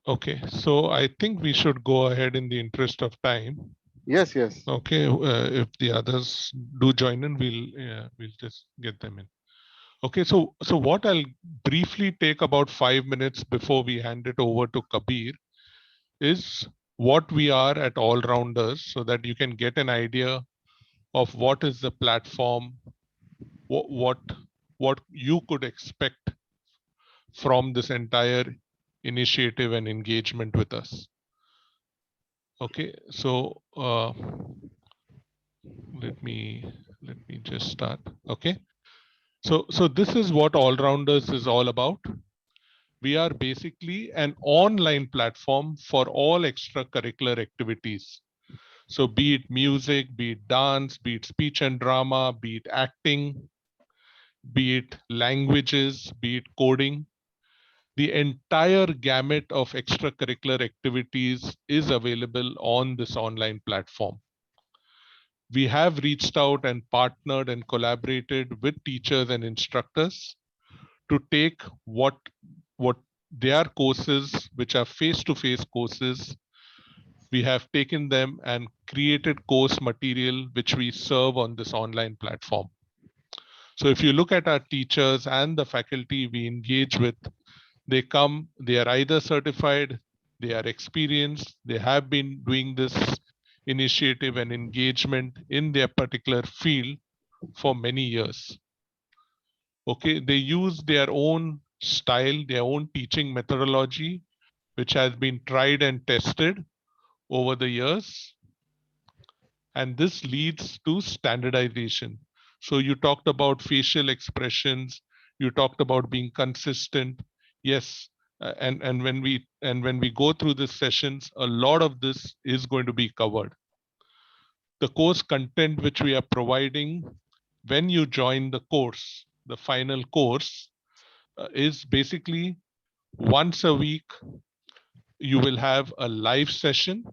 Okay, so I think we should go ahead in the interest of time. Yes, yes. Okay, if the others do join in, we'll just get them in. Okay, so what I'll briefly take about 5 minutes before we hand it over to Kabir is what we are at All Rounders, so that you can get an idea of what is the platform, what what what you could expect from this entire initiative and engagement with us. Okay, so let me let me just start. Okay, so this is what All Rounders is all about. We are basically an online platform for all extracurricular activities. So be it music, be it dance, be it speech and drama, be it acting, be it languages, be it coding, the entire gamut of extracurricular activities is available on this online platform. We have reached out and partnered and collaborated with teachers and instructors to take what their courses, which are face-to-face courses, we have taken them and created course material which we serve on this online platform. So if you look at our teachers and the faculty we engage with, they are either certified, they are experienced, they have been doing this initiative and engagement in their particular field for many years. Okay, they use their own style, their own teaching methodology, which has been tried and tested over the years, and this leads to standardization. So you talked about facial expressions, you talked about being consistent. Yes, and when we go through these sessions, a lot of this is going to be covered. The course content which we are providing when you join the course, the final course, is basically once a week you will have a live session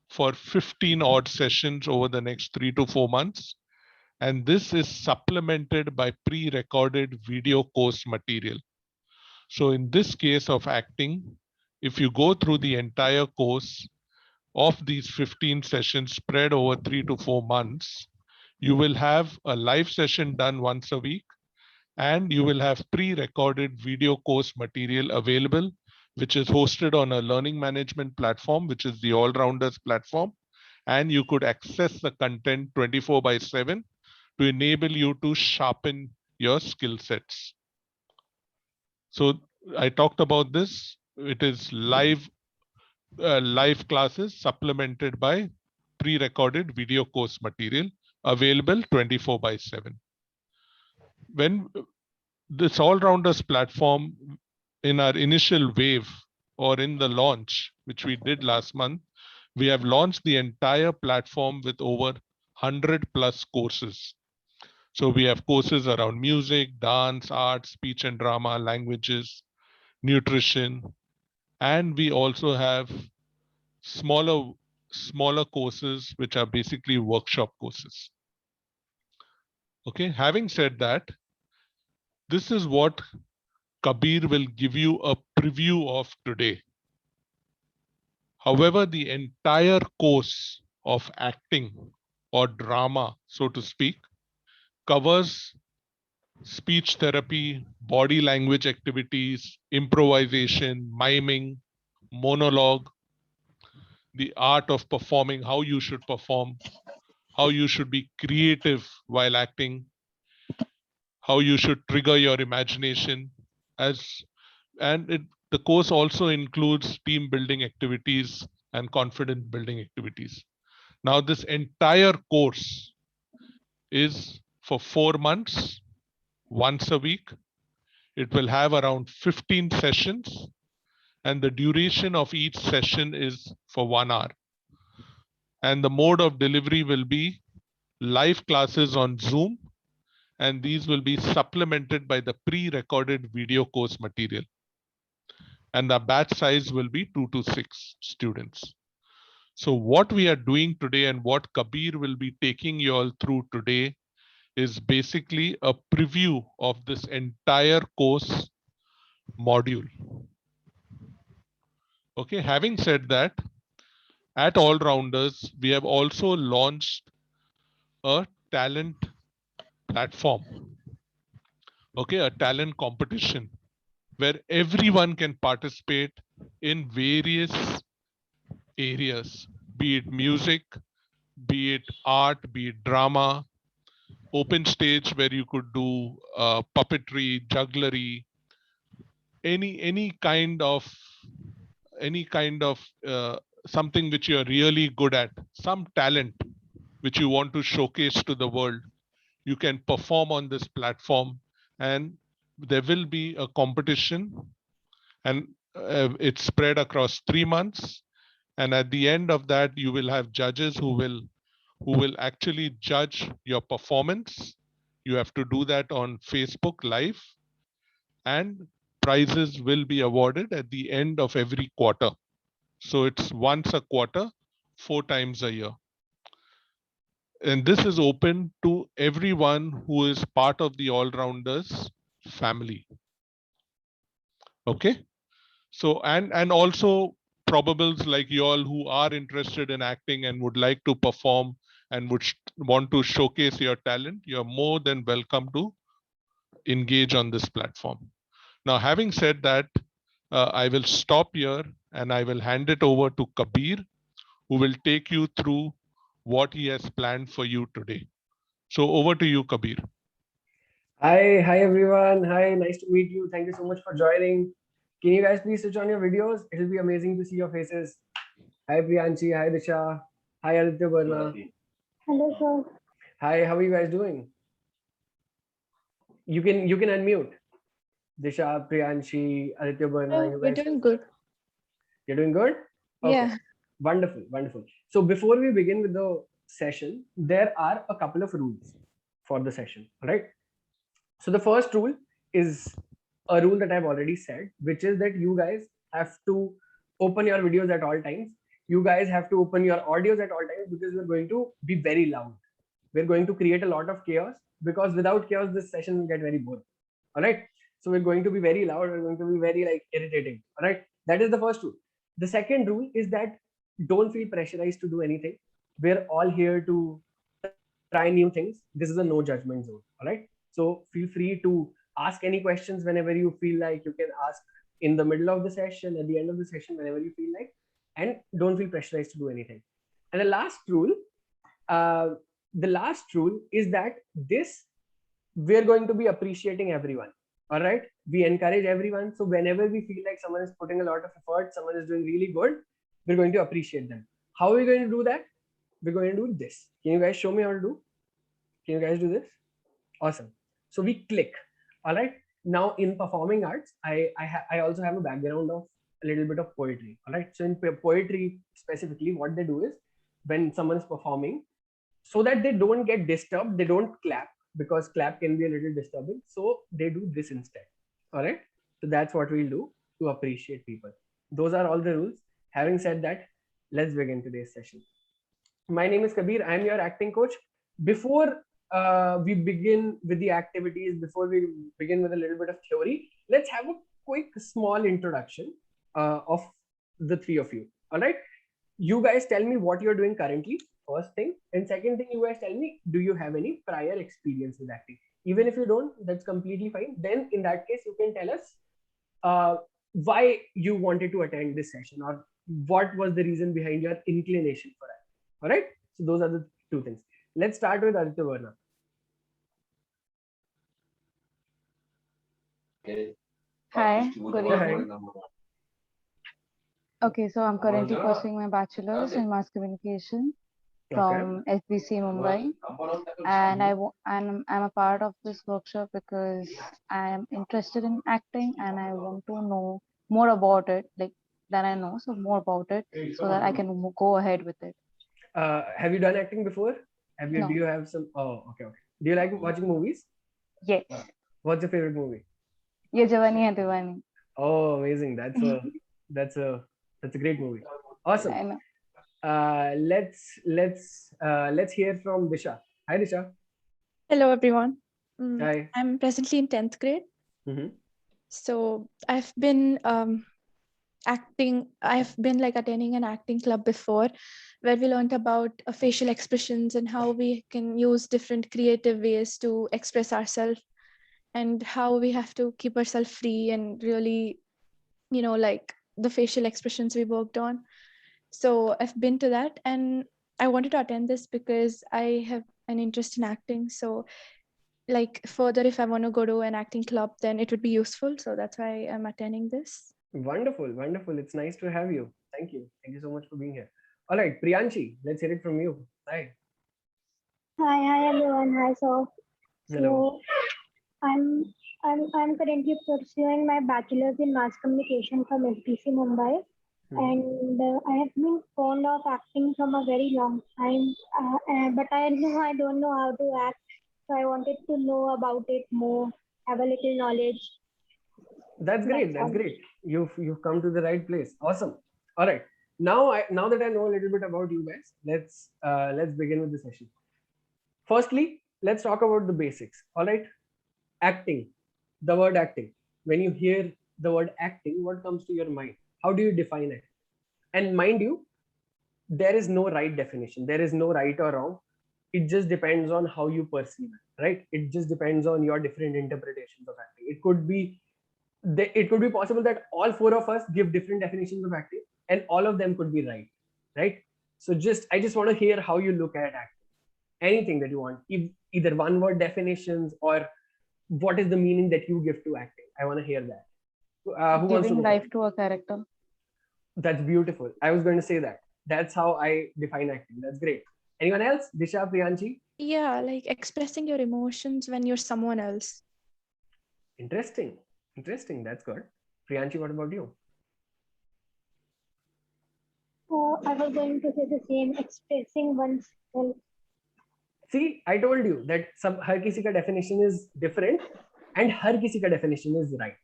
for 15 odd sessions over the next 3 to 4 months. And this is supplemented by pre-recorded video course material. So in this case of acting, if you go through the entire course of these 15 sessions spread over 3 to 4 months, you will have a live session done once a week, and you will have pre-recorded video course material available, which is hosted on a learning management platform, which is the All Rounders platform. And you could access the content 24 by 7 to enable you to sharpen your skill sets. So I talked about this. It is live classes supplemented by pre-recorded video course material available 24 by 7. When this all-rounders platform, in our initial wave or in the launch, which we did last month, we have launched the entire platform with over 100 plus courses. So we have courses around music, dance, art, speech and drama, languages, nutrition, and we also have smaller smaller courses which are basically workshop courses. Okay, having said that, this is what Kabir will give you a preview of today. However, the entire course of acting or drama, so to speak, covers speech therapy, body language activities, improvisation, miming, monologue, the art of performing, how you should perform, how you should be creative while acting, how you should trigger your imagination, as and the course also includes team building activities and confidence building activities. Now this entire course is for 4 months, once a week. It will have around 15 sessions, and the duration of each session is for 1 hour. And the mode of delivery will be live classes on Zoom, and these will be supplemented by the pre-recorded video course material. And the batch size will be 2 to 6 students. So what we are doing today and what Kabir will be taking you all through today is basically a preview of this entire course module. Okay, having said that, at All Rounders, we have also launched a talent platform. Okay, a talent competition where everyone can participate in various areas, be it music, be it art, be it drama, open stage where you could do puppetry, jugglery, any kind of something which you are really good at, some talent which you want to showcase to the world. You can perform on this platform, and there will be a competition, and it's spread across 3 months. And at the end of that, you will have judges who will actually judge your performance. You have to do that on Facebook Live, and prizes will be awarded at the end of every quarter. So it's once a quarter, 4 times a year. And this is open to everyone who is part of the All Rounders family. Okay. So, and also probables like you all who are interested in acting and would like to perform and would want to showcase your talent, you're more than welcome to engage on this platform. Now, having said that, I will stop here and I will hand it over to Kabir, who will take you through what he has planned for you today. So over to you, Kabir. Hi everyone. Hi, nice to meet you. Thank you so much for joining. Can you guys please switch on your videos? It'll be amazing to see your faces. Hi Priyanshi, hi Disha, hi Aditya Barna. Hello, sir. Hi, how are you guys doing? You can unmute. Disha, Priyanshi, Aditya Barna. Oh, You we're guys, doing good. you're doing good? Okay. Yeah. Wonderful, wonderful. So before we begin with the session, there are a couple of rules for the session, right? So the first rule is a rule that I've already said, which is that you guys have to open your videos at all times. You guys have to open your audios at all times because we're going to be very loud. We're going to create a lot of chaos because without chaos, this session will get very boring. All right. So we're going to be very loud. We're going to be very like irritating. All right. That is the first rule. The second rule is that don't feel pressurized to do anything. We're all here to try new things. This is a no judgment zone. All right. So feel free to ask any questions whenever you feel like. You can ask in the middle of the session, at the end of the session, whenever you feel like, and don't feel pressurized to do anything. And uh, the last rule is that this we're going to be appreciating everyone. All right, we encourage everyone. So whenever we feel like someone is putting a lot of effort, someone is doing really good, we're going to appreciate them. How are we going to do that? We're going to do this. Can you guys show me how to do? Can you guys do this? Awesome. So we click. All right. Now in performing arts, I also have a background of a little bit of poetry. All right. So in poetry specifically, what they do is when someone is performing, so that they don't get disturbed, they don't clap because clap can be a little disturbing. So they do this instead. All right. So that's what we'll do to appreciate people. Those are all the rules. Having said that, let's begin today's session. My name is Kabir. I'm your acting coach. Before we begin with the activities, before we begin with a little bit of theory, let's have a quick small introduction of the three of you. All right. You guys tell me what you're doing currently, first thing. And second thing, you guys tell me, do you have any prior experience with acting? Even if you don't, that's completely fine. Then in that case, you can tell us why you wanted to attend this session or what was the reason behind your inclination for it. All right. So those are the two things. Let's start with Aditya Varna. Hi, good Hi. evening. Okay, so I'm currently pursuing my bachelor's in mass communication from SBC Mumbai, and I'm a part of this workshop because I am interested in acting and I want to know more about it, like than I know, so more about it, so that I can go ahead with it. Have you done acting before? Have you? No. Do you have some? Oh, okay, okay. Do you like watching movies? Yes. What's your favorite movie? Ye Jawani Hai Diwani. Oh, amazing! That's a great movie. Awesome. I know. Let's hear from Disha. Hi, Disha. Hello, everyone. Hi. I'm presently in 10th grade. Mm-hmm. So I've been acting. I've been like attending an acting club before, where we learned about facial expressions and how we can use different creative ways to express ourselves, and how we have to keep ourselves free and really, like the facial expressions we worked on. So I've been to that, and I wanted to attend this because I have an interest in acting. So like further, if I want to go to an acting club, then it would be useful. So that's why I'm attending this. Wonderful, wonderful. It's nice to have you. Thank you. Thank you so much for being here. All right, Priyanshi, let's hear it from you. Hi. Hi everyone. Hi, Hello. so I'm currently pursuing my bachelor's in mass communication from SBC Mumbai, and I have been fond of acting from a very long time. But I know I don't know how to act, so I wanted to know about it more, have a little knowledge. That's great. That's great. You've come to the right place. Awesome. All right. Now that I know a little bit about you guys, let's begin with the session. Firstly, let's talk about the basics. All right. Acting. The word acting. When you hear the word acting, what comes to your mind? How do you define it? And mind you, there is no right definition. There is no right or wrong. It just depends on how you perceive it, right? It just depends on your different interpretations of acting. It could be possible that all four of us give different definitions of acting, and all of them could be right? So I just want to hear how you look at acting. Anything that you want, either one word definitions or what is the meaning that you give to acting. I want to hear that. Who wants to Giving go life first? to a character. That's beautiful. I was going to say that. That's how I define acting. That's great. Anyone else? Disha, Priyanshi? Yeah, like expressing your emotions when you're someone else. Interesting. Interesting. That's good. Priyanshi, what about you? I was going to say the same, expressing oneself. See, I told you that हर किसी का definition is different and हर किसी का definition is right.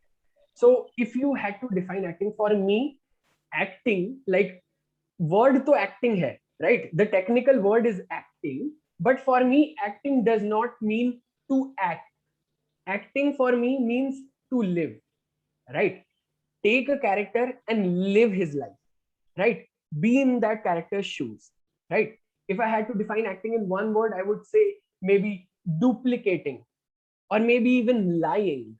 So if you had to define acting, for me, acting, like word to acting hai, right? The technical word is acting, but for me, acting does not mean to act. Acting for me means to live, right? Take a character and live his life, right? Be in that character's shoes, right? If I had to define acting in one word, I would say maybe duplicating, or maybe even lying,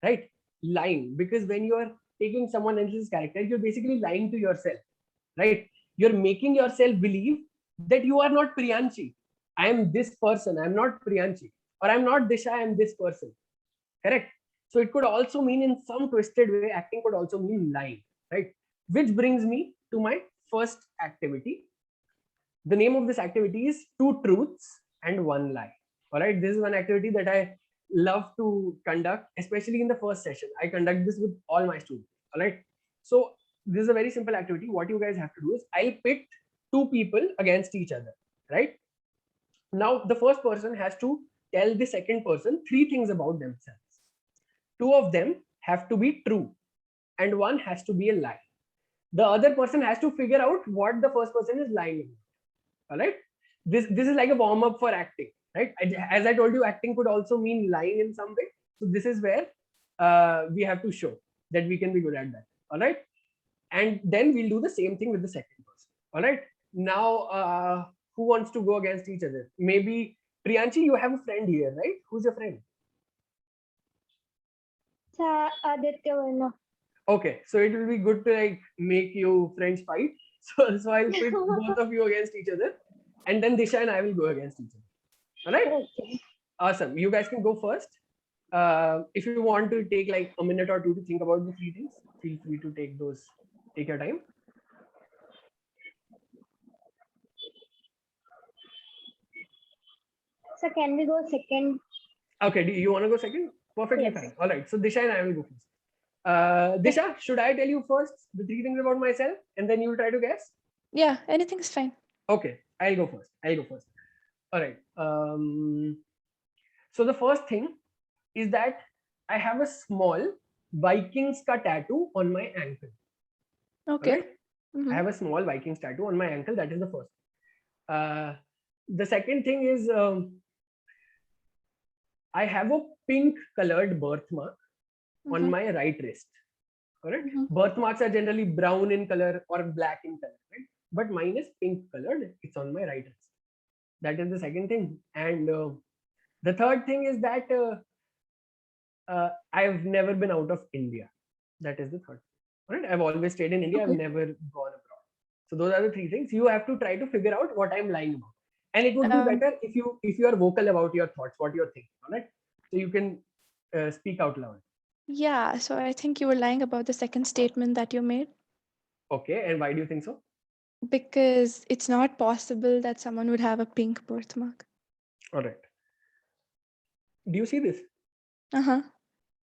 right? Lying, because when you are taking someone else's character, you're basically lying to yourself, right? You're making yourself believe that you are not Priyanshi. I am this person. I'm not Priyanshi. Or I'm not Disha. I'm this person. Correct? So it could also mean, in some twisted way, acting could also mean lying, right? Which brings me to my first activity. The name of this activity is Two Truths and One Lie. All right. This is one activity that I love to conduct, especially in the first session. I conduct this with all my students. All right. So this is a very simple activity. What you guys have to do is, I'll pit two people against each other, right? Now, the first person has to tell the second person three things about themselves. Two of them have to be true, and one has to be a lie. The other person has to figure out what the first person is lying about. All right. This is like a warm up for acting, right? As I told you, acting could also mean lying in some way. So this is where we have to show that we can be good at that. All right. And then we'll do the same thing with the second person. All right. Now, who wants to go against each other? Maybe Priyanshi, you have a friend here, right? Who's your friend? Aditya Varna. Okay, so it will be good to like make you friends fight. So I'll pit both of you against each other, and then Disha and I will go against each other. All right. Okay. Awesome. You guys can go first. If you want to take like a minute or two to think about the three things, feel free to take those. Take your time. So can we go second? Okay. Do you want to go second? Perfectly Yes. fine. All right. So Disha and I will go first. Disha, should I tell you first the three things about myself, and then you will try to guess? Yeah, anything's fine. Okay, I'll go first. All right. So the first thing is that I have a small Vikings ka tattoo on my ankle. Okay. Alright? I have a small Vikings tattoo on my ankle. That is the first. The second thing is I have a pink colored birthmark on my right wrist. Correct? Mhm. Birthmarks are generally brown in color or black in color, right? But mine is pink colored. It's on my right wrist. That is the second thing. And the third thing is that I've never been out of India. That is the third. Right? I've always stayed in India. I've Okay. never gone abroad. So those are the three things. You have to try to figure out what I'm lying about. And it would be better if you are vocal about your thoughts, what you're thinking. All right. So you can speak out loud. Yeah, so I think you were lying about the second statement that you made, Okay. And why do you think so? because it's not possible that someone would have a pink birthmark. All right. Do you see this? Uh-huh.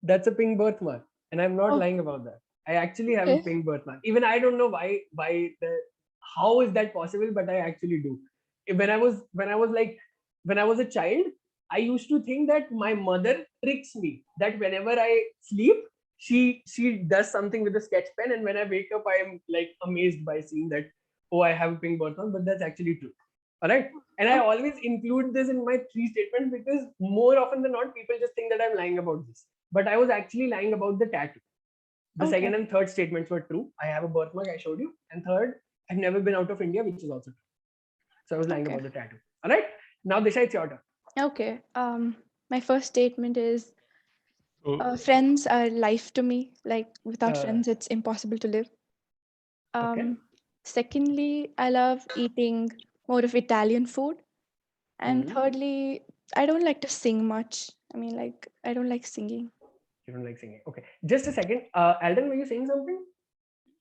That's a pink birthmark, and I'm not Oh. lying about that. I actually have a Okay. pink birthmark. Even I don't know how is that possible, but I actually do. When I was a child, I used to think that my mother tricks me. That whenever I sleep, she does something with a sketch pen, and when I wake up, I am like amazed by seeing that, oh, I have a pink birthmark. But that's actually true. All right. And I always include this in my three statements because more often than not, people just think that I'm lying about this. But I was actually lying about the tattoo. The Okay. second and third statements were true. I have a birthmark, I showed you. And third, I've never been out of India, which is also true. So I was lying Okay. about the tattoo. All right. Now, Disha, it's your turn. Okay. My first statement is So, friends are life to me. Like without Uh, friends, it's impossible to live. Okay. Secondly, I love eating more of Italian food. And Mhm. thirdly, I don't like to sing much. I mean, like, I don't like singing. You don't like singing. Okay. Just a second. Alden, were you saying something?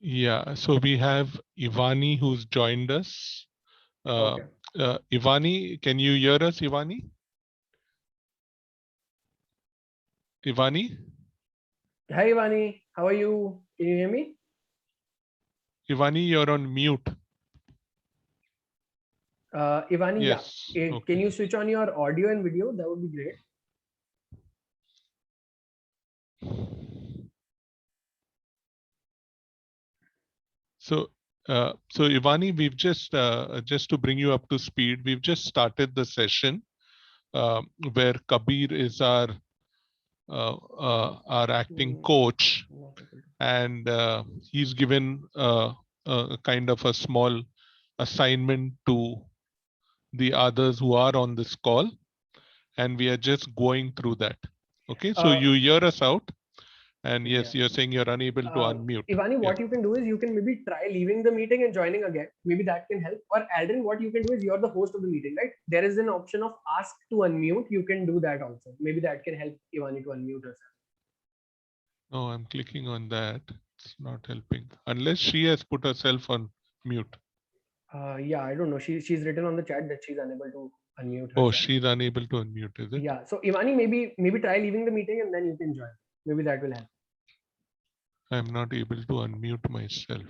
yeah, so we have Ivani who's joined us. Okay. Ivani, can you hear us, Ivani? Ivani? Hi, Ivani. How are you? Can you hear me? Ivani, you're on mute. Ivani, Yes. yeah. Can Okay. you switch on your audio and video? That would be great. So, so Ivani, we've just to bring you up to speed, we've just started the session where Kabir is our acting coach, and he's given a kind of a small assignment to the others who are on this call, and we are just going through that. Okay, so you hear us out. And yes, Yeah. you're saying you're unable to unmute. Ivani, what you can do is you can maybe try leaving the meeting and joining again. Maybe that can help. Or Aldrin, what you can do is you're the host of the meeting, right? There is an option of ask to unmute. You can do that also. Maybe that can help Ivani to unmute herself. No, I'm clicking on that. It's not helping. Unless she has put herself on mute. Yeah, I don't know. She's written on the chat that she's unable to unmute herself. Oh, she's unable to unmute, is it? Yeah. So Ivani, maybe try leaving the meeting and then you can join. Maybe that will help. I'm not able to unmute myself.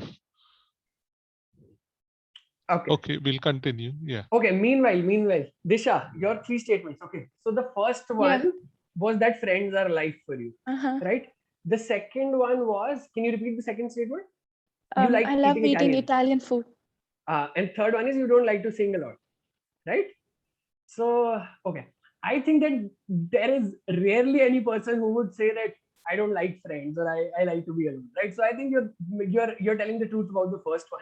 Okay. Okay, we'll continue. Yeah. Okay. Meanwhile, Disha, your three statements. Okay. So the first one was that friends are life for you, Uh-huh. right? The second one was, can you repeat the second statement? You like I love eating Italian. Italian food. And third one is you don't like to sing a lot, right? So, okay. I think that there is rarely any person who would say that I don't like friends or I like to be alone, right? So I think you're telling the truth about the first one.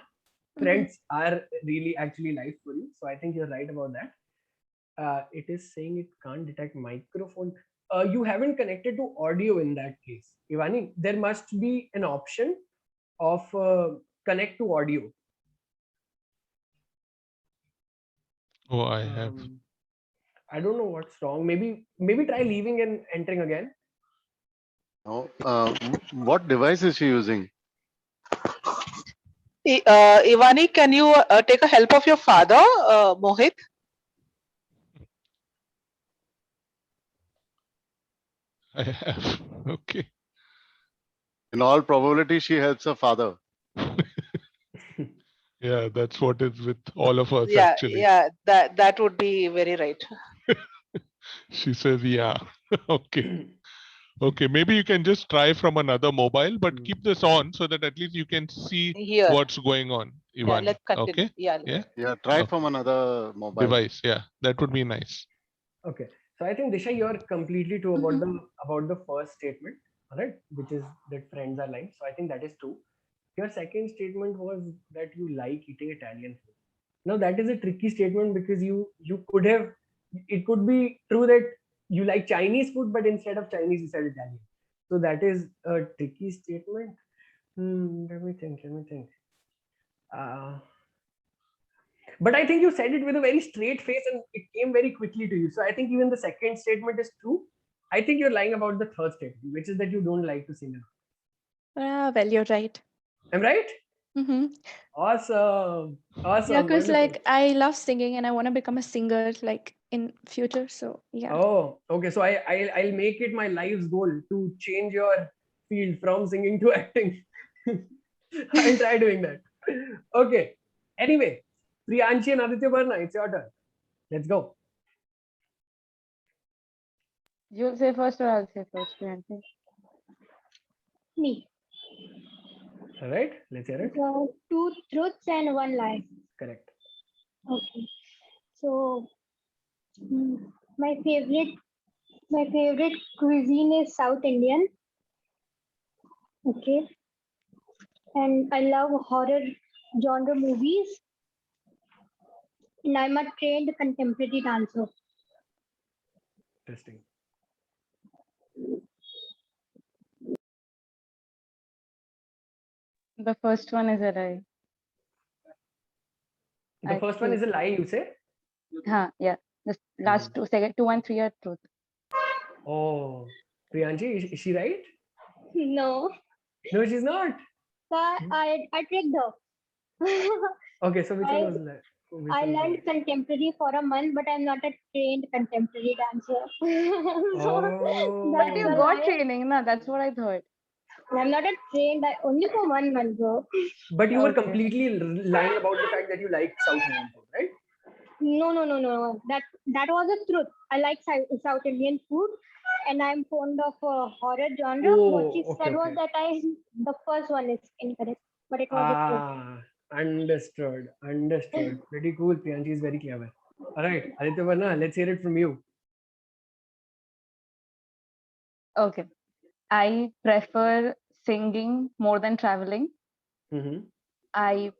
Friends are really actually life for you. So I think you're right about that. It is saying it can't detect microphone. You haven't connected to audio in that case, Ivani. There must be an option of connect to audio. Oh, I have. I don't know what's wrong. Maybe try leaving and entering again. Oh, what device is she using? Ivani, can you take a help of your father, Mohit? I have. Okay. In all probability, she helps her father. Yeah, that's what is with all of us Yeah, actually. yeah, that would be very right. She says, yeah. Okay. Okay, maybe you can just try from another mobile, but keep this on so that at least you can see Here. what's going on, Yeah, Ivani. let's continue. Okay. Yeah. Yeah. Yeah, try Okay. from another mobile. Device. Yeah, that would be nice. Okay. So I think Disha, you're completely true about the first statement. all right, which is that friends are lying. So I think that is true. Your second statement was that you like eating Italian food. Now that is a tricky statement because you could have, it could be true that you like Chinese food, but instead of Chinese you said Italian. So that is a tricky statement. Let me think. But I think you said it with a very straight face and it came very quickly to you. So I think even the second statement is true. I think you're lying about the third statement, which is that you don't like to sing. Well, you're right. I'm right? Mm-hmm. Awesome. Yeah, because Wonderful. like I love singing and I want to become a singer like in future. So yeah. Oh, okay. So I'll make it my life's goal to change your field from singing to acting. I'll try doing that. Okay. Anyway, Priyanshi and Aditya Barna, it's your turn. Let's go. You'll say first or I'll say first, Priyanka? Me. All right. Let's hear it. So, 2 truths and 1 lie. Correct. Okay. So my favorite cuisine is South Indian. Okay. And I love horror genre movies. And I'm a trained contemporary dancer. Interesting. The first one is a lie. The first one is a lie, you say? Yeah. The last two, second 2 and 3 are truth. Oh, Priyanshi, is she right? No. No, she's not. I tricked her. Okay, so which one was that? I learned contemporary for a month, but I'm not a trained contemporary dancer. Oh. But you got training, na? That's what I thought. I'm not a trained, only for 1 month, bro. But you were Okay. completely lying about the fact that you like South Indian food, right? No. That was the truth. I like South Indian food, and I'm fond of horror genre. What she said was that the first one is incorrect, but it was the truth. Understood. Pretty cool. Priyanshi is very clever. All right, Aditya Varna, let's hear it from you. Okay. I prefer singing more than traveling. I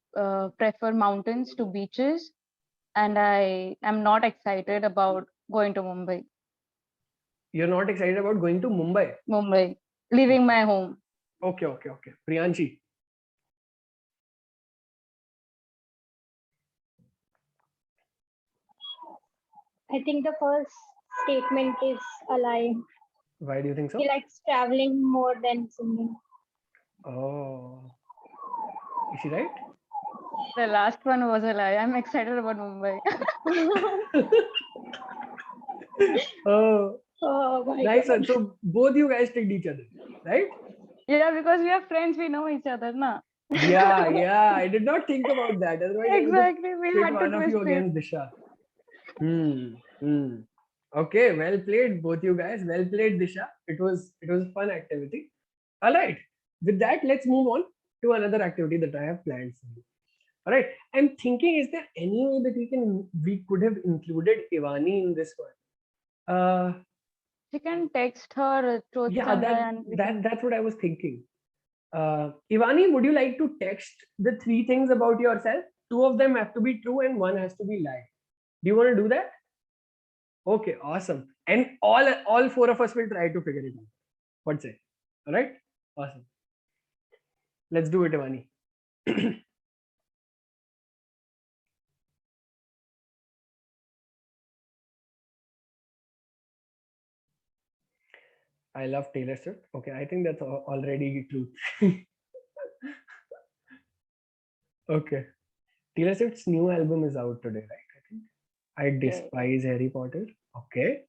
prefer mountains to beaches, and I am not excited about going to Mumbai. You're not excited about going to Mumbai? Mumbai, leaving my home. Okay. Priyanshi. I think the first statement is a lie. Why do you think so? He likes traveling more than singing. Oh. Is she right? The last one was a lie. I'm excited about Mumbai. Oh, my nice God. one. So both you guys tricked each other, right? Yeah, because we are friends, we know each other, na? Yeah. I did not think about that. Otherwise, Exactly. We pit had to one of you twist it. against Disha. Okay, well played, both you guys. Well played, Disha. It was a fun activity. All right. With that, let's move on to another activity that I have planned for you. All right. I'm thinking, is there any way that we could have included Ivani in this one? She can text her truths that's what I was thinking. Ivani, would you like to text the 3 things about yourself? 2 of them have to be true and 1 has to be lie. Do you want to do that? Okay, awesome. And all 4 of us will try to figure it out. What's it? All right? Awesome. Let's do it, Ivani. I love Taylor Swift. Okay, I think that's already true. Okay. Taylor Swift's new album is out today, right? I think. I despise Harry Potter. Okay.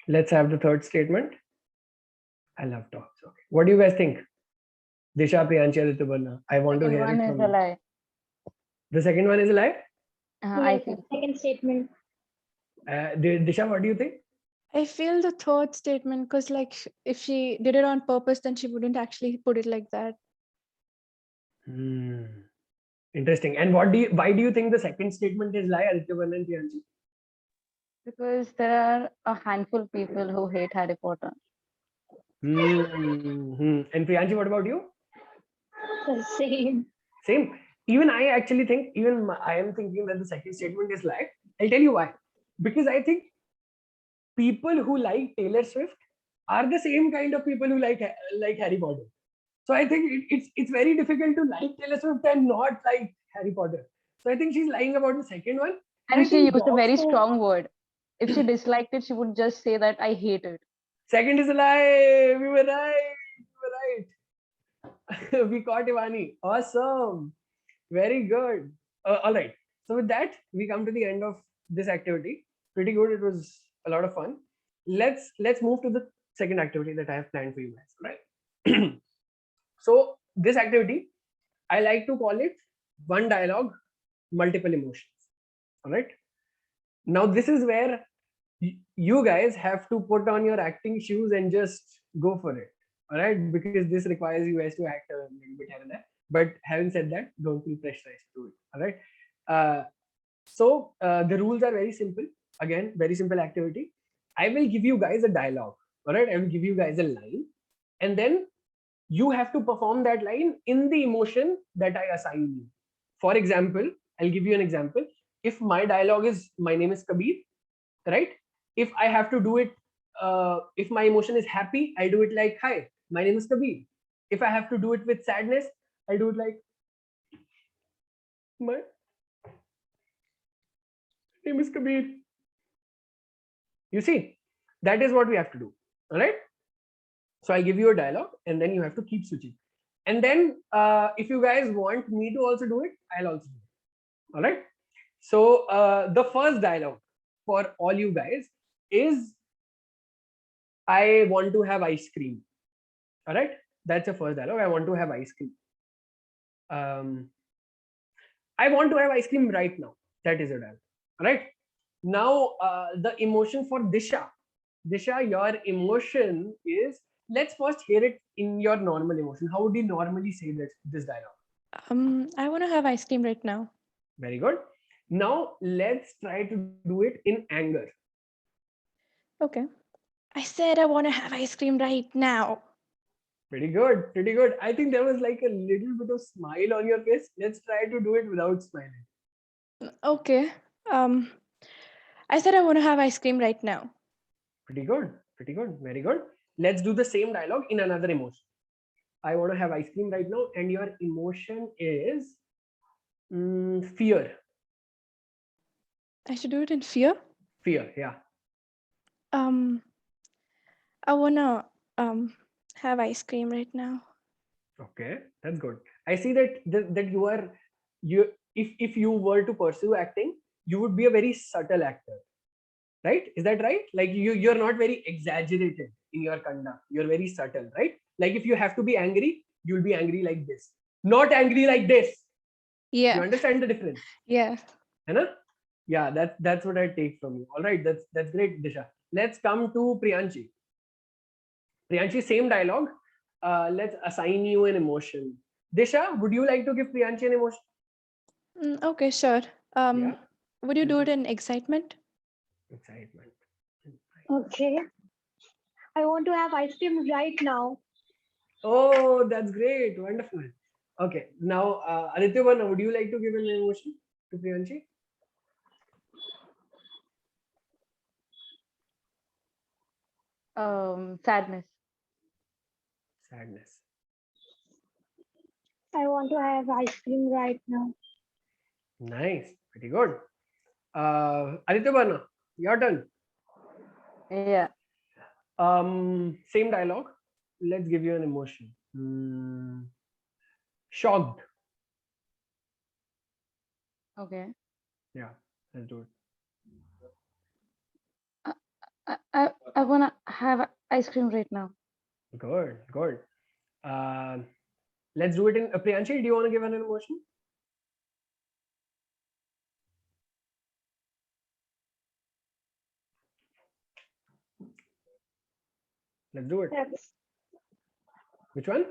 Let's have the third statement. I love dogs. Okay. What do you guys think? Disha, Priyanshi, Aditya Barna. I want to hear it from One is a lie. The second one is a lie? I think. Second statement. Disha, what do you think? I feel the third statement, because like if she did it on purpose, then she wouldn't actually put it like that. Interesting. And why do you think the second statement is lie, Adityavan and Priyanshi? Because there are a handful of people who hate Harry Potter. And Priyanshi, what about you? The same. Same. Even I actually think, I am thinking that the second statement is lie. I'll tell you why. Because I think people who like Taylor Swift are the same kind of people who like Harry Potter. So I think it's very difficult to like Taylor Swift and not like Harry Potter. So I think she's lying about the second one. And I she think used a very dogs too. strong word. If she disliked it, she would just say that I hate it. Second is a lie. We were right. We caught Ivani. Awesome. Very good. All right. So with that, we come to the end of this activity. Pretty good. It was a lot of fun. Let's move to the second activity that I have planned for you guys. Right. So this activity, I like to call it one dialogue, multiple emotions. All right. Now this is where you guys have to put on your acting shoes and just go for it. All right, because this requires you guys to act a little bit here and there. But having said that, don't feel pressurized to do it. All right. So the rules are very simple. Again, very simple activity. I will give you guys a dialogue. All right, I will give you guys a line, and then you have to perform that line in the emotion that I assign you. For example, I'll give you an example. If my dialogue is "My name is Kabir," right? If I have to do it, if my emotion is happy, I do it like, "Hi, my name is Kabir." If I have to do it with sadness, I do it like, "My name is Kabir." You see, that is what we have to do. All right. So I'll give you a dialogue, and then you have to keep switching. And then if you guys want me to also do it, I'll also do it. All right. So the first dialogue for all you guys is, I want to have ice cream. All right. That's the first dialogue. I want to have ice cream. I want to have ice cream right now. That is a dialogue. All right. Now the emotion for Disha. Disha, your emotion is, let's first hear it in your normal emotion. How would you normally say this dialogue? I want to have ice cream right now. Very good. Now let's try to do it in anger. Okay. I said I want to have ice cream right now. Pretty good. Pretty good. I think there was like a little bit of smile on your face. Let's try to do it without smiling. Okay. I said I want to have ice cream right now. Pretty good. Pretty good. Very good. Let's do the same dialogue in another emotion. I want to have ice cream right now, and your emotion is fear. I should do it in fear. Fear, yeah. I wanna have ice cream right now. Okay, that's good. I see that if you were to pursue acting, you would be a very subtle actor, right? Is that right? Like you're not very exaggerated in your conduct. You're very subtle, right? Like if you have to be angry, you'll be angry like this, not angry like this. Yeah. You understand the difference? Yeah. Yeah, that's what I take from you. All right, that's great, Disha. Let's come to Priyanshi. Priyanshi, same dialogue. Let's assign you an emotion. Disha, would you like to give Priyanshi an emotion? Okay, sure. Yeah. Would you do it in excitement? Excitement. Okay. I want to have ice cream right now. Oh, that's great. Wonderful. Okay. Now, Adityavan, would you like to give an emotion to Priyanshi? Sadness. Sadness. I want to have ice cream right now. Nice. Pretty good. Adityavan, your turn. Yeah. Same dialogue. Let's give you an emotion. Shocked. Okay. Yeah, let's do it. I wanna have ice cream right now. Good, good. Let's do it in Priyanshi. Do you want to give an emotion? Let's do it. Yes. Which one?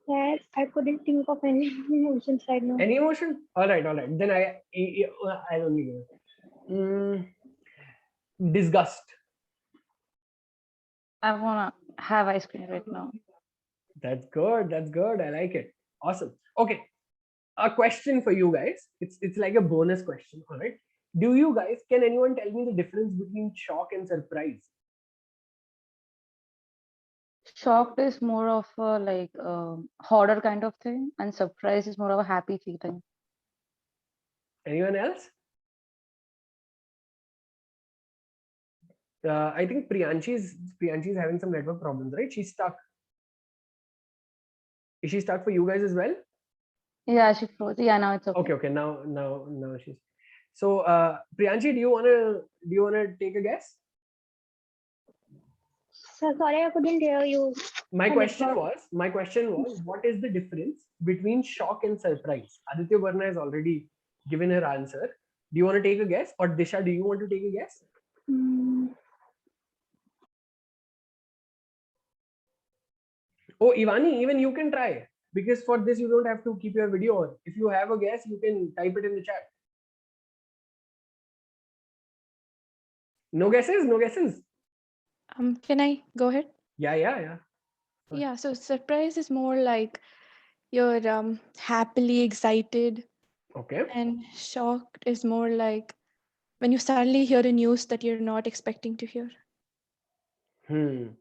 Yes, I couldn't think of any emotions right now. Any emotion? All right. Then I'll only give it. Disgust. I wanna have ice cream right now. That's good. I like it. Awesome. Okay. A question for you guys. It's like a bonus question. All right. Can anyone tell me the difference between shock and surprise? Shocked is more of a like horror kind of thing, and surprise is more of a happy feeling. Anyone else? I think Priyanshi's having some network problems, right? She's stuck. Is she stuck for you guys as well? Yeah, she froze. Yeah, now it's okay. Okay. Now she's. So Priyanshi, do you wanna take a guess? So sorry, I couldn't hear you. My And question network. was, what is the difference between shock and surprise? Aditya Varna has already given her answer. Do you want to take a guess? Or Disha, do you want to take a guess? Oh, Ivani, even you can try. Because for this, you don't have to keep your video on. If you have a guess, you can type it in the chat. No guesses? No guesses? Can I go ahead? Yeah. Sure. Yeah, so surprise is more like you're happily excited, Okay. and shocked is more like when you suddenly hear a news that you're not expecting to hear. So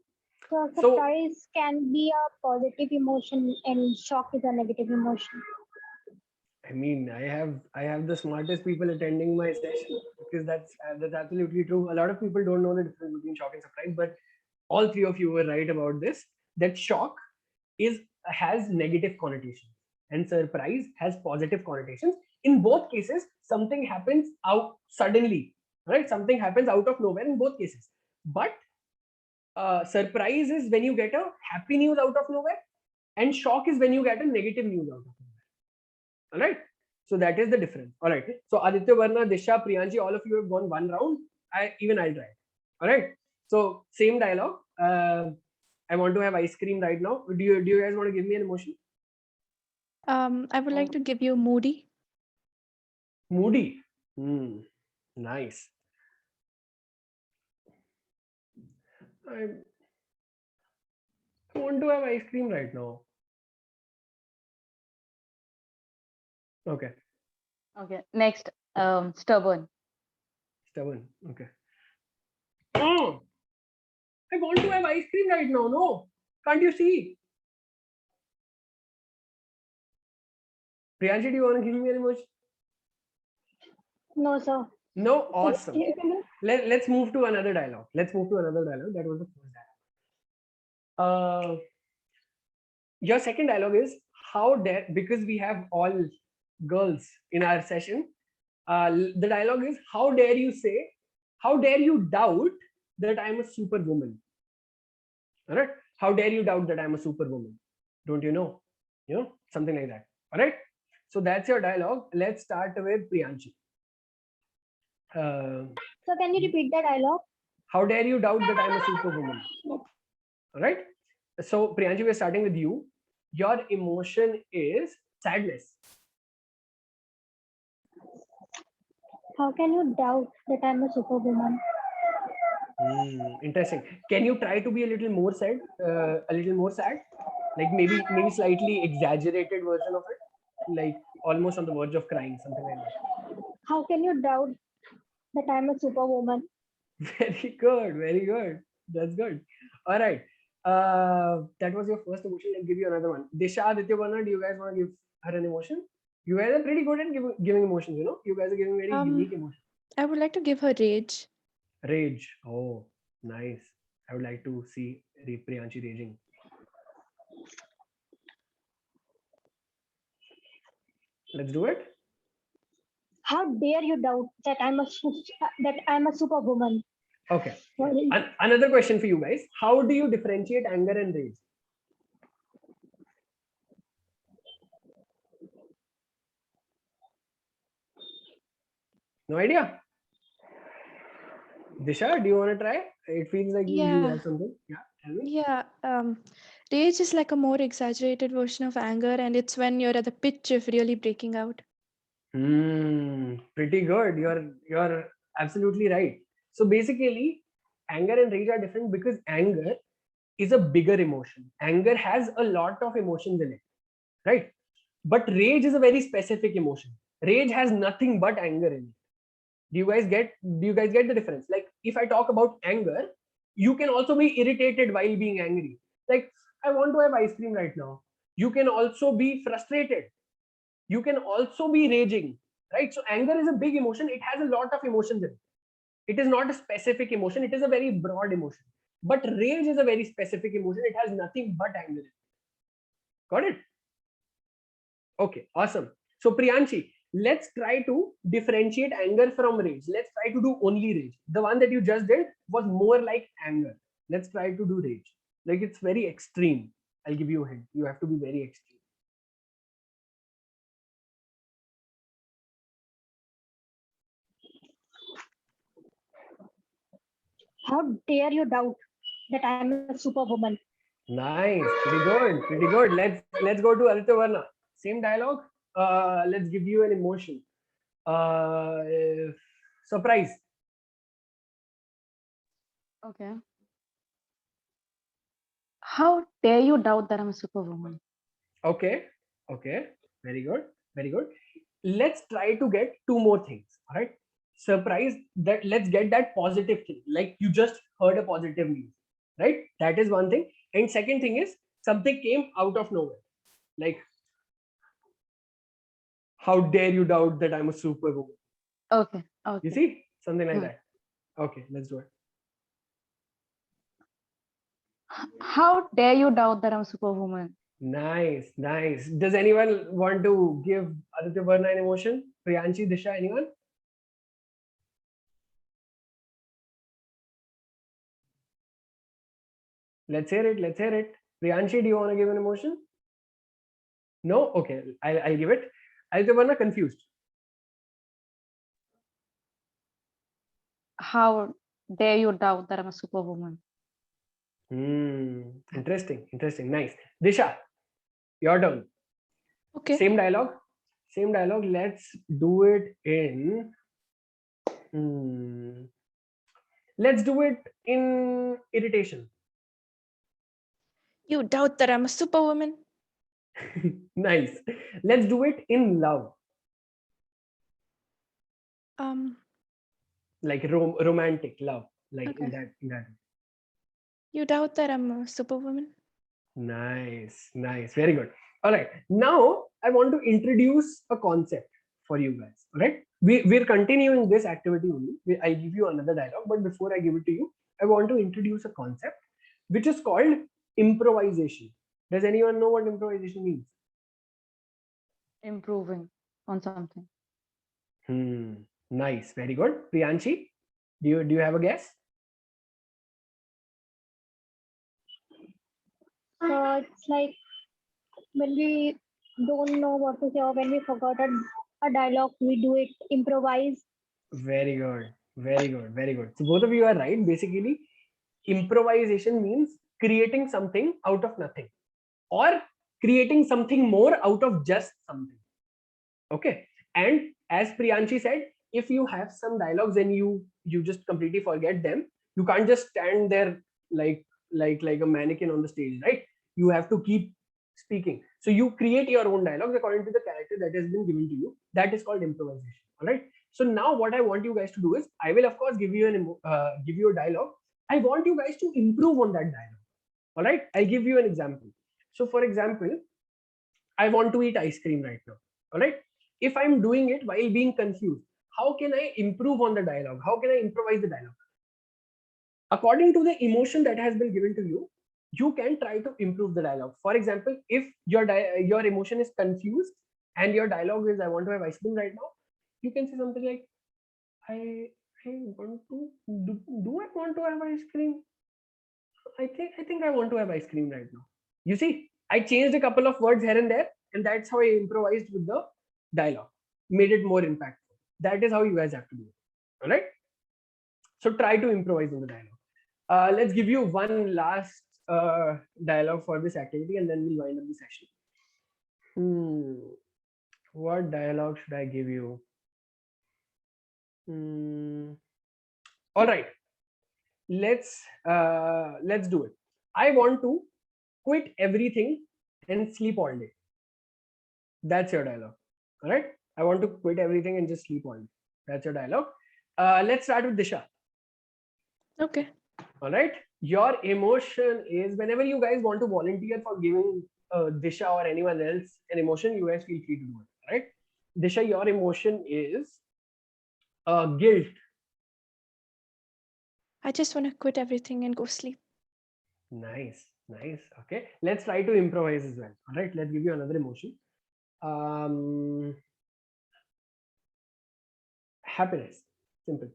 So- surprise can be a positive emotion and shock is a negative emotion. I mean, I have the smartest people attending my session because that's absolutely true. A lot of people don't know the difference between shock and surprise, but all three of you were right about this. That shock has negative connotations and surprise has positive connotations. In both cases, something happens out suddenly, right? Something happens out of nowhere in both cases. But surprise is when you get a happy news out of nowhere, and shock is when you get a negative news out of nowhere. All right. So that is the difference. All right. So Aditya Varna, Disha, Priyanshi, all of you have gone one round. I'll try. All right. So same dialogue. I want to have ice cream right now. Do you guys want to give me an emotion? I would like to give you moody. Moody. Nice. I want to have ice cream right now. Okay. Okay. Next, stubborn. Stubborn. Okay. Oh, I want to have ice cream right now. No, can't you see? Priyanshi, do you want to give me an emotion? No, sir. No, awesome. You can- Let's move to another dialogue. That was the first dialogue. Your second dialogue is how dare, because we have all girls in our session. The dialogue is how dare you doubt that I'm a superwoman. All right. How dare you doubt that I'm a superwoman? Don't you know? Something like that. All right. So that's your dialogue. Let's start with Priyanshi. So can you repeat the dialogue? How dare you doubt that I'm a superwoman? All right. So Priyanshi, we're starting with you. Your emotion is sadness. How can you doubt that I'm a superwoman? Interesting. Can you try to be a little more sad? Like maybe slightly exaggerated version of it, like almost on the verge of crying, something like that. How can you doubt that I'm a superwoman? Very good. That's good. All right. That was your first emotion. I'll give you another one. Disha, Aditya Varna, do you guys want to give her an emotion? You guys are pretty good at giving emotions, You guys are giving very unique emotions. I would like to give her rage. Rage. Oh, nice. I would like to see Priyanshi raging. Let's do it. How dare you doubt that I'm a superwoman? Okay. Sorry. Another question for you guys. How do you differentiate anger and rage? No idea? Disha, do you want to try? It feels like you Yeah. have something. Yeah, tell me. Yeah. Rage is like a more exaggerated version of anger, and it's when you're at the pitch of really breaking out. Pretty good. You're absolutely right. So basically, anger and rage are different because anger is a bigger emotion. Anger has a lot of emotions in it, right? But rage is a very specific emotion. Rage has nothing but anger in it. Do you guys get the difference? Like if I talk about anger, you can also be irritated while being angry. Like I want to have ice cream right now. You can also be frustrated. You can also be raging, right? So anger is a big emotion. It has a lot of emotions in it. It is not a specific emotion. It is a very broad emotion. But rage is a very specific emotion. It has nothing but anger in it. Got it? Okay, awesome. So Priyanshi, let's try to differentiate anger from rage. Let's try to do only rage. The one that you just did was more like anger. Let's try to do rage. Like it's very extreme. I'll give you a hint. You have to be very extreme. How dare you doubt that I am a superwoman? Nice, pretty good, pretty good. Let's go to Aditya Varna. Same dialogue. Let's give you an emotion. Uh, Surprise. Okay. How dare you doubt that I'm a superwoman? Okay, okay, very good, very good. Let's try to get two more things. All right, surprise. That let's get that positive thing. Like you just heard a positive news, right? That is one thing. And second thing is something came out of nowhere. Like, how dare you doubt that I'm a superwoman? Okay. You Okay. see, something like Hmm. that. Okay, let's do it. How dare you doubt that I'm a superwoman? Nice, nice. Does anyone want to give Aditya Varna an emotion? Priyanshi, Disha, anyone? Let's hear it. Let's hear it. Priyanshi, do you want to give an emotion? No? Okay, I'll give it. Aditya Varna, confused. How dare you doubt that I'm a superwoman? Interesting, interesting. Nice. Disha, your turn. Okay. Same dialogue. Same dialogue. Let's do it in. Let's do it in irritation. You doubt that I'm a superwoman? Nice. Let's do it in love. Like romantic love. Like Okay. in that. You doubt that I'm a superwoman? Nice, nice, very good. All right, now I want to introduce a concept for you guys. All right, we're continuing this activity only. I'll give you another dialogue, but before I give it to you, I want to introduce a concept which is called improvisation. Does anyone know what improvisation means? Improving on something. Nice, very good. Priyanshi, do you have a guess? So it's like when we don't know what to say or when we forgot a dialogue, we do it, improvise. Very good, very good, very good. So both of you are right. Basically, improvisation means creating something out of nothing or creating something more out of just something. Okay. And as Priyanshi said, if you have some dialogues and you just completely forget them, you can't just stand there like a mannequin on the stage, right? You have to keep speaking. So you create your own dialogues according to the character that has been given to you. That is called improvisation. All right. So now what I want you guys to do is, I will of course give you a dialogue. I want you guys to improve on that dialogue. All right. I'll give you an example. So for example, I want to eat ice cream right now. All right. If I'm doing it while being confused, how can I improve on the dialogue? How can I improvise the dialogue? According to the emotion that has been given to you, you can try to improve the dialogue. For example, if your emotion is confused and your dialogue is, I want to have ice cream right now, you can say something like, I want to do I want to have ice cream? I think I want to have ice cream right now. You see, I changed a couple of words here and there, and that's how I improvised with the dialogue, made it more impactful. That is how you guys have to do it. All right. So try to improvise in the dialogue. Let's give you one last dialogue for this activity, and then we'll wind up the session. What dialogue should I give you? All right, let's do it. I want to quit everything and sleep all day. That's your dialogue. All right, I want to quit everything and just sleep all day. That's your dialogue. Let's start with Disha. Okay. All right, your emotion is, whenever you guys want to volunteer for giving Disha or anyone else an emotion, you guys feel free to do it. All right, Disha, your emotion is guilt. I just want to quit everything and go sleep. Nice. Okay, let's try to improvise as well. All right, let's give you another emotion. Happiness. Simple.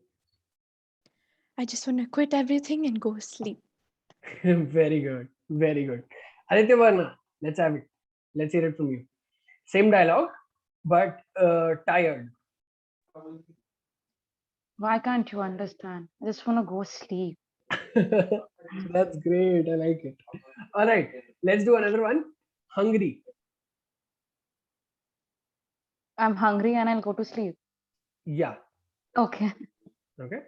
I just want to quit everything and go sleep. Very good. Aditya Varna, let's have it. Let's hear it from you. Same dialogue, but tired. Why can't you understand? I just want to go sleep. That's great. I like it. All right, let's do another one. Hungry. I'm hungry and I'll go to sleep. Yeah. Okay. Okay.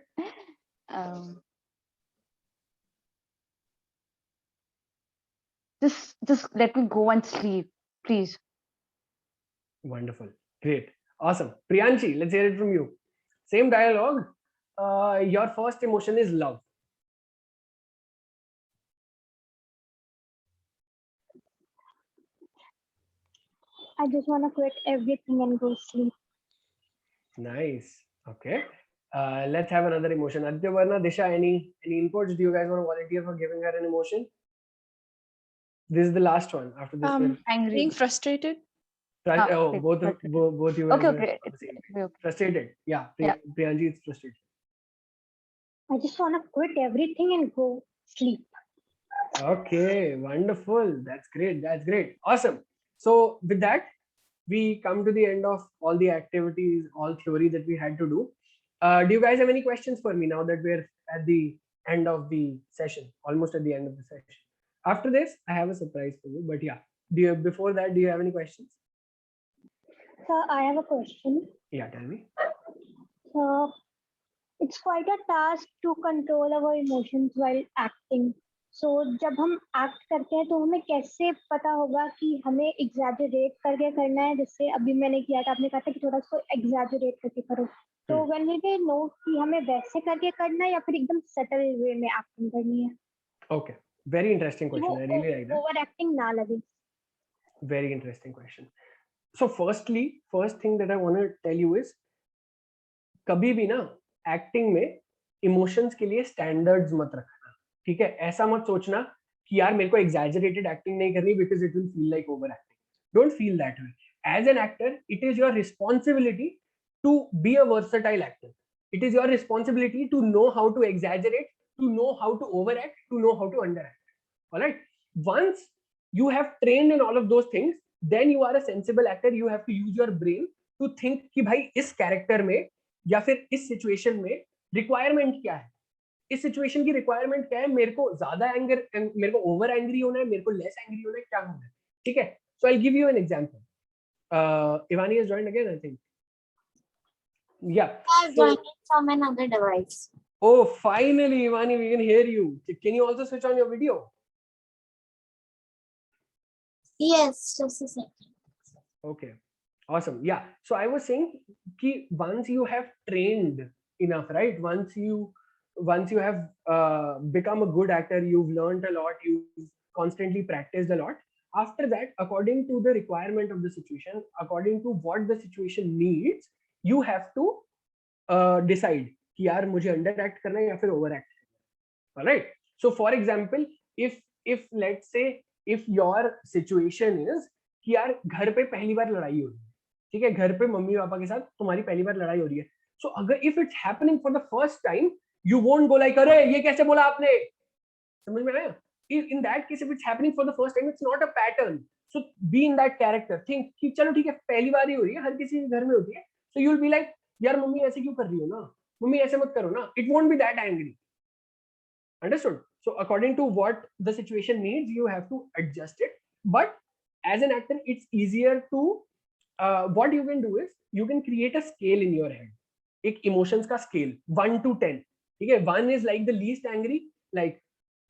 Just let me go and sleep, please. Wonderful. Great. Awesome. Priyanshi, let's hear it from you. Same dialogue. Your first emotion is love. I just want to quit everything and go sleep. Nice. Okay. Let's have another emotion. Aditya Varna, Disha, any inputs? Do you guys want to volunteer for giving her an emotion? This is the last one. After this, Angry. Being frustrated. oh, both you guys. Okay. Frustrated. Yeah. Priyanji is frustrated. I just want to quit everything and go sleep. Okay, wonderful. That's great. Awesome. So with that, we come to the end of all the activities, all theory that we had to do. Do you guys have any questions for me now that we're at the end of the session, almost at the end of the session? After this, I have a surprise for you. But yeah, before that, do you have any questions? So I have a question. Yeah, tell me. So it's quite a task to control our emotions while acting. So जब हम act करते हैं तो हमें कैसे पता होगा कि हमें exaggerate करके करना है, जैसे अभी मैंने किया था, आपने कहा था कि थोड़ा सा exaggerate करके करो, तो when will we know कि हमें वैसे करके करना है या फिर एकदम subtle way में acting करनी है? Okay, very interesting question. I really like that. Overacting ना लगे. Very interesting question. So first thing that I want to tell you is, कभी भी ना acting में emotions के लिए standards मत रखना. ठीक है, ऐसा मत सोचना कि यार मेरे को exaggerated acting नहीं करनी because it will feel like overacting. Don't feel that way. As an actor, it is your responsibility to be a versatile actor. It is your responsibility to know how to exaggerate, to know how to overact, to know how to underact. All right. Once you have trained in all of those things, then you are a sensible actor. You have to use your brain to think कि भाई इस character में या फिर इस situation में requirement क्या है, इस सिचुएशन की रिक्वायरमेंट क्या है, मेरे को ज्यादा एंगर, मेरे को ओवर एंग्री होना है, मेरे को लेस एंग्री होना है, क्या होना है. ठीक है, so I give you an example. Ivani has joined again, I think. Yeah, I've joined from another device. Oh, finally Ivani, we can hear you. Can you also switch on your video? Yes, just a second. Okay, awesome. Yeah, so I was saying ki once you have trained enough, right, once you have become a good actor, you've learned a lot, you've constantly practiced a lot. After that, according to the requirement of the situation, according to what the situation needs, you have to decide कि यार मुझे underact करना है या फिर overact. All right. So for example, if let's say if your situation is कि यार घर पे पहली बार लड़ाई हो रही है, ठीक है, घर पे मम्मी पापा के साथ तुम्हारी पहली बार लड़ाई हो रही है, so अगर if it's happening for the first time, you won't go like अरे ये कैसे बोला आपने, समझ में आया? In that case, if it's happening for the first time, it's not a pattern. So be in that character. Think कि चलो ठीक है, पहली बार ही हो रही है, हर किसी के घर में होती है. So you'll be like यार मम्मी ऐसे क्यों कर रही हो ना, मम्मी ऐसे मत करो ना, it won't be that angry. Understood? So according to what the situation needs, you have to adjust it. But as an actor, it's easier to what you can do is you can create a scale in your head. एक emotions का scale 1 to 10. ठीक है, 1 is like the least angry, like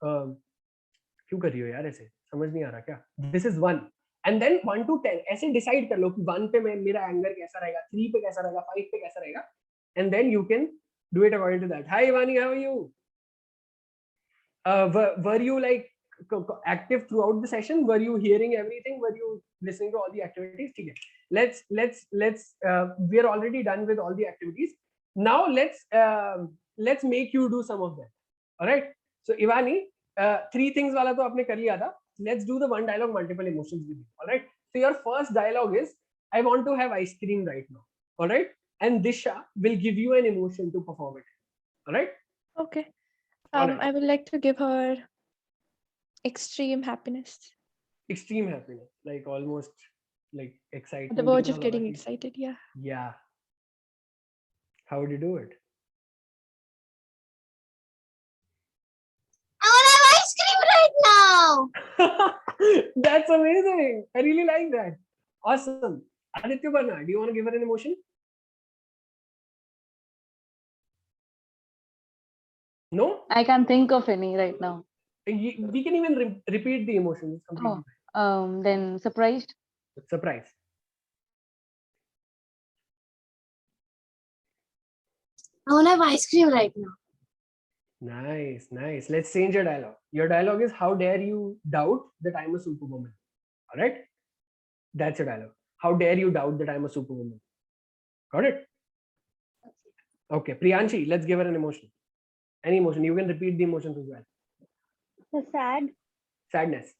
क्यों कर रही हो यार ऐसे, समझ नहीं आ रहा क्या, this is 1. And then 1 to 10 ऐसे decide कर लो कि 1 पे मेरा anger कैसा रहेगा, 3 पे कैसा रहेगा, 5 पे कैसा रहेगा, and then you can do it according to that. Hi Ivani, how are you? Were you like active throughout the session? Were you hearing everything? Were you listening to all the activities? Okay. Let's we are already done with all the activities. Now let's make you do some of them. All right. So Ivani, 3 things wala to aapne kar liya tha. Let's do the one dialogue, multiple emotions with you. All right. So your first dialogue is, I want to have ice cream right now. All right. And Disha will give you an emotion to perform it. All right. Okay. Alright. I would like to give her extreme happiness. Extreme happiness, like almost like excitement. The verge of getting excited, yeah. Yeah. How would you do it? I want to have ice cream right now. That's amazing. I really like that. Awesome. Aditya Barna, do you want to give her an emotion? No? I can't think of any right now. We can even repeat the emotion. It's completely fine. Then surprised. Surprise. I want to have ice cream right now. Nice, nice. Let's change your dialogue. Your dialogue is, how dare you doubt that I'm a superwoman? All right. That's your dialogue. How dare you doubt that I'm a superwoman? Got it? Okay. Priyanshi, let's give her an emotion. Any emotion. You can repeat the emotions as well. So sad. Sadness.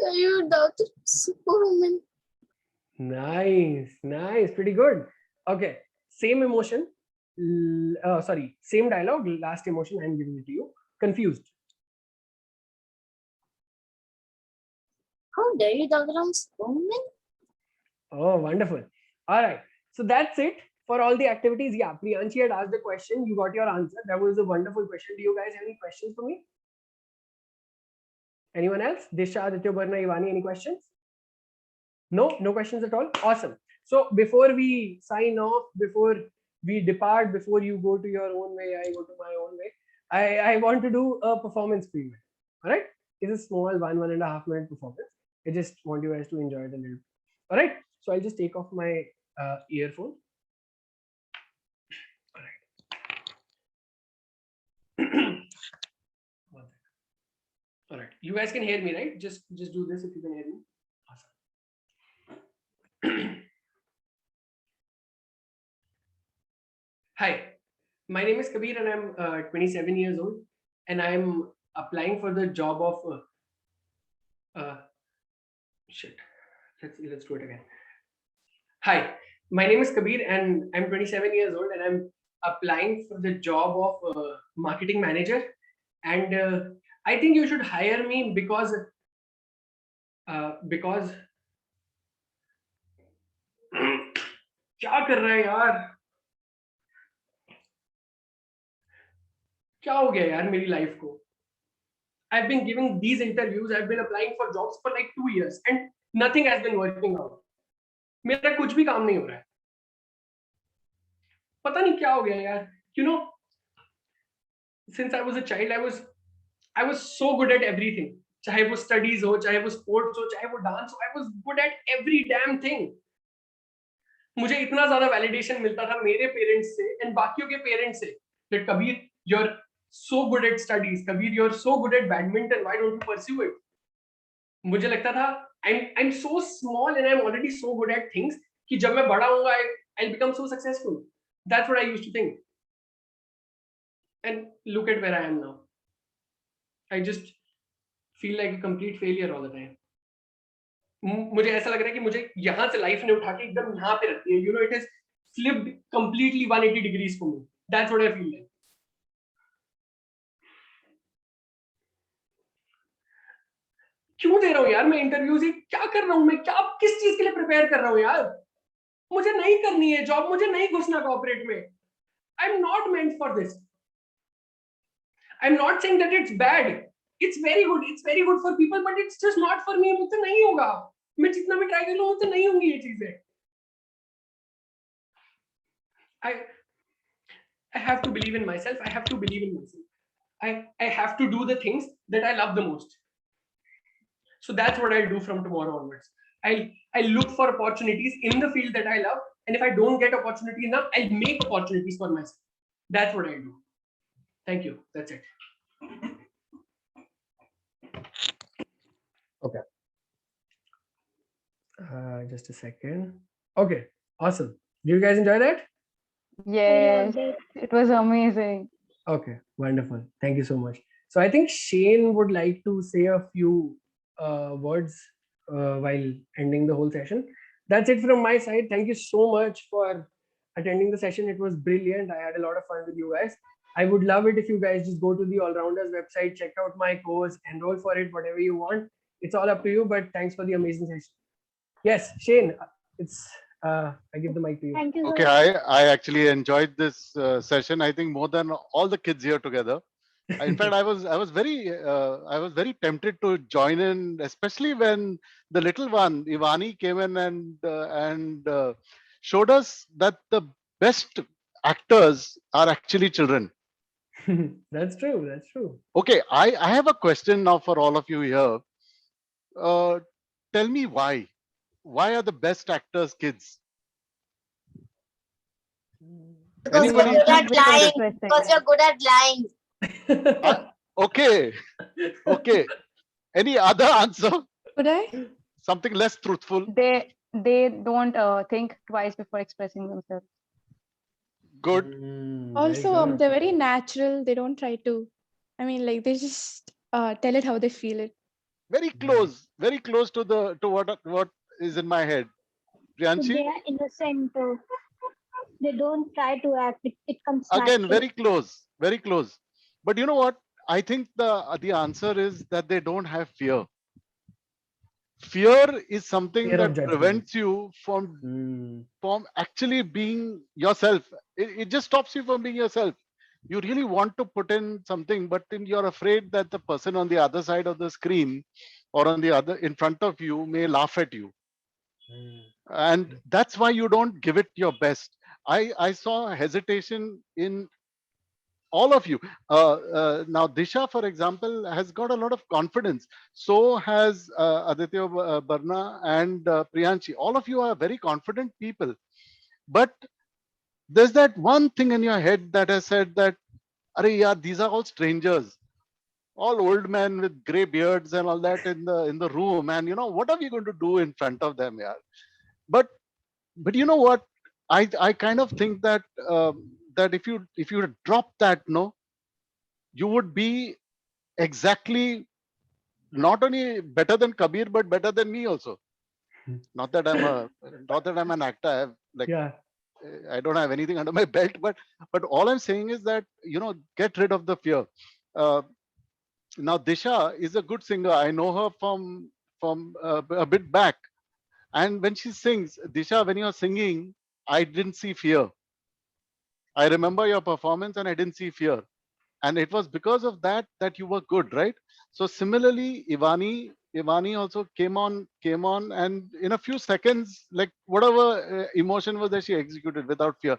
Are you Dr. Superwoman? Nice, nice. Pretty good. Okay. Same emotion. Same dialogue. Last emotion. I'm giving it to you. Confused. How dare you, Dr. Superwoman? Oh, wonderful. All right. So that's it for all the activities. Yeah, Priyanshi had asked the question. You got your answer. That was a wonderful question. Do you guys have any questions for me? Anyone else? Disha, Aditya, Barna, Ivani, any questions? No, no questions at all. Awesome. So before we sign off, before we depart, before you go to your own way, I go to my own way, I want to do a performance preview. All right. It's a small 1.5 minute performance. I just want you guys to enjoy it a little bit. All right. So I'll just take off my earphone. All right. All right. You guys can hear me, right? Just do this if you can hear me. Awesome. Hi, my name is Kabir and I'm 27 years old and I'm applying for the job of let's do it again. Hi, my name is Kabir and I'm 27 years old and I'm applying for the job of marketing manager, and I think you should hire me because क्या कर रहा है यार, क्या हो गया यार मेरी लाइफ को? I've been giving these interviews, I've been applying for jobs for like 2 years and nothing has been working out. मेरा कुछ भी काम नहीं हो रहा है, पता नहीं क्या हो गया यार. You know, since I was a child, I was so good at everything. चाहे वो studies हो, चाहे वो sports हो, चाहे वो dance हो, I was good at every damn thing. मुझे इतना ज्यादा validation मिलता था मेरे parents से and बाकियों के parents से that Kabir, you're so good at studies, Kabir, you're so good at badminton, why don't you pursue it? मुझे लगता था I'm so small and I'm already so good at things कि जब मैं बड़ा होऊंगा I'll become so successful. That's what I used to think. And look at where I am now. I just feel like a complete failure all the time. मुझे ऐसा लग रहा है कि मुझे यहाँ से लाइफ ने उठा के एकदम यहाँ पे रखती है. You know, it has flipped completely 180 degrees for me. That's what I feel like. क्यों दे रहा हूँ यार मैं इंटरव्यूज? क्या कर रहा हूँ मैं? क्या किस चीज के लिए प्रिपेयर कर रहा हूँ यार? मुझे नहीं करनी है जॉब, मुझे नहीं घुसना कॉर्पोरेट में, I am not meant for this. I am not saying that it's bad, it's very good for people, but it's just not for me. मुझसे नहीं होगा, मैं जितना भी ट्राई कर लूं मुझसे नहीं होंगी ये चीजें. I have to believe in myself. I have to believe in myself. I have to do the things that I love the most. So that's what I'll do from tomorrow onwards. I'll look for opportunities in the field that I love, and if I don't get opportunities now, I'll make opportunities for myself. That's what I'll do. Thank you. That's it. Okay. Just a second. Okay. Awesome. Do you guys enjoy that? Yes, it was amazing. Okay, wonderful. Thank you so much. So I think Shane would like to say a few words while ending the whole session. That's it from my side. Thank you so much for attending the session. It was brilliant. I had a lot of fun with you guys. I would love it if you guys just go to the All Rounders website, check out my course, enroll for it, whatever you want. It's all up to you, but thanks for the amazing session. Yes, Shane, it's I give the mic to you. Thank you. Okay, I actually enjoyed this session. I think more than all the kids here together. In fact, I was very tempted to join in, especially when the little one Ivani came in and showed us that the best actors are actually children. That's true. That's true. Okay, I have a question now for all of you here. Tell me why. Why are the best actors kids? Because Anybody? you're good at lying. Because you're good at lying. Okay. Okay. Any other answer? Could I? Something less truthful. They don't think twice before expressing themselves. Good. Also, they're very natural. They don't try to. I mean, like they just tell it how they feel it. Very close to what is in my head. Priyanshi? They are innocent. They don't try to act. It comes Again, natural. very close. But you know what? I think the answer is that they don't have fear. Fear is something Fear of that judgment. prevents you from actually being yourself. It just stops you from being yourself. You really want to put in something, but then you're afraid that the person on the other side of the screen or on the other in front of you may laugh at you. And that's why you don't give it your best. I saw hesitation in all of you. Now Disha, for example, has got a lot of confidence. So has Aditya Barna and Priyanshi. All of you are very confident people. But there's that one thing in your head that has said that, "Arey yaar, these are all strangers, all old men with gray beards and all that in the room. And you know, what are we going to do in front of them, yaar?" But you know what? I kind of think that that if you drop that, no, you would be exactly not only better than Kabir, but better than me also. Not that I'm an actor. I have I don't have anything under my belt, but all I'm saying is that, you know, get rid of the fear. Now Disha is a good singer. I know her from a bit back, and when she sings, Disha, when you're singing, I didn't see fear. I remember your performance, and I didn't see fear, and it was because of that you were good, right? So similarly, Ivani also came on, and in a few seconds, like whatever emotion was there, she executed without fear.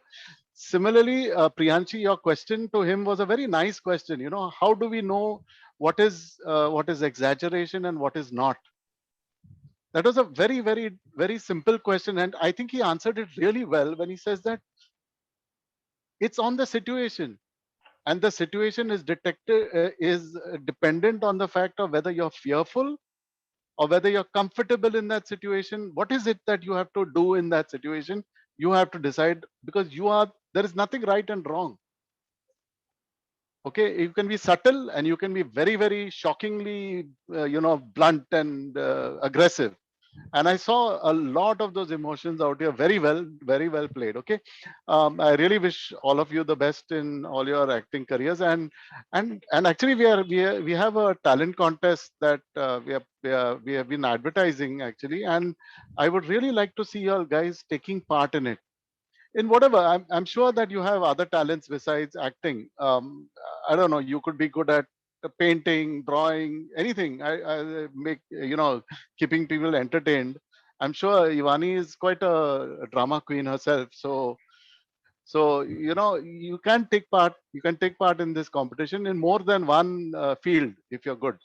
Similarly, Priyanshi, your question to him was a very nice question. You know, how do we know what is exaggeration and what is not? That was a very, very, very simple question, and I think he answered it really well when he says that it's on the situation, and the situation is dependent on the fact of whether you're fearful or whether you're comfortable in that situation. What is it that you have to do in that situation? You have to decide, because there is nothing right and wrong. Okay, you can be subtle and you can be very, very shockingly, blunt and aggressive. And I saw a lot of those emotions out here. Very well played. Okay. I really wish all of you the best in all your acting careers. And actually we have a talent contest that we have been advertising actually. And I would really like to see you guys taking part in it. In whatever, I'm sure that you have other talents besides acting. I don't know, you could be good at painting, drawing, anything. I make, keeping people entertained. I'm sure Ivani is quite a drama queen herself. So you can take part. You can take part in this competition in more than one field if you're good,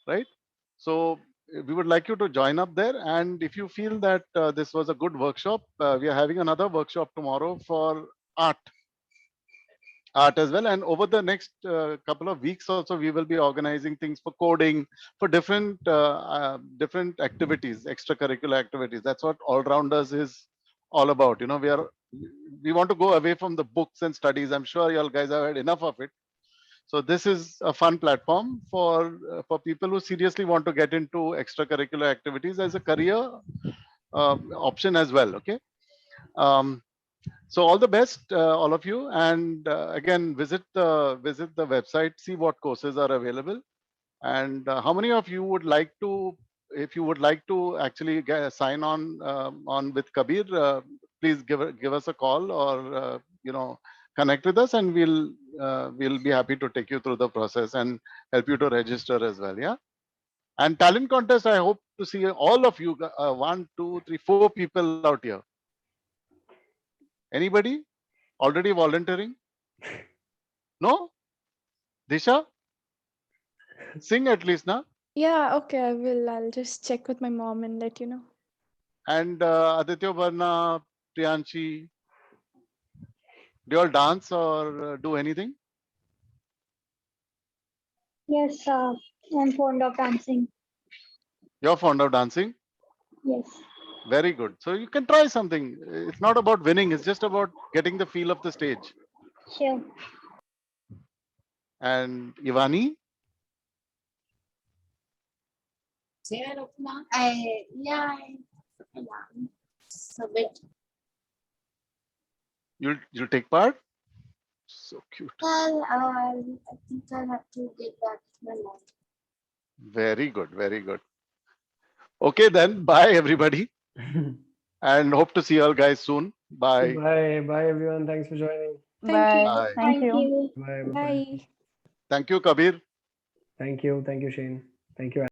right? So we would like you to join up there. And if you feel that this was a good workshop, we are having another workshop tomorrow for art as well. And over the next couple of weeks also, we will be organizing things for coding, for different activities, extracurricular activities. That's what All Rounders is all about. We want to go away from the books and studies. I'm sure you all guys have had enough of it. So this is a fun platform for people who seriously want to get into extracurricular activities as a career option as well. Okay. So all the best, all of you, and again visit the website, see what courses are available, and how many of you would like to, if you would like to actually sign on with Kabir, please give us a call or connect with us, and we'll be happy to take you through the process and help you to register as well. Yeah. And talent contest, I hope to see all of you. 1, 2, 3, 4 people out here. Anybody already volunteering? No? Disha? Sing at least, na? Yeah, okay, I will. I'll just check with my mom and let you know. And Aditya, Varna, Priyanshi, do you all dance or do anything? Yes, I'm fond of dancing. You're fond of dancing? Yes. Very good. So you can try something. It's not about winning. It's just about getting the feel of the stage. Sure. And Ivani? Yeah. So bit. You'll take part? So cute. Well, I think I'll have to get back to my mom. Very good. Very good. Okay, then. Bye, everybody. And hope to see you all guys soon. Bye. Bye, everyone. Thanks for joining. Bye. Bye. Thank you. Bye. Bye. Thank you, Kabir. Thank you, Shane. Thank you.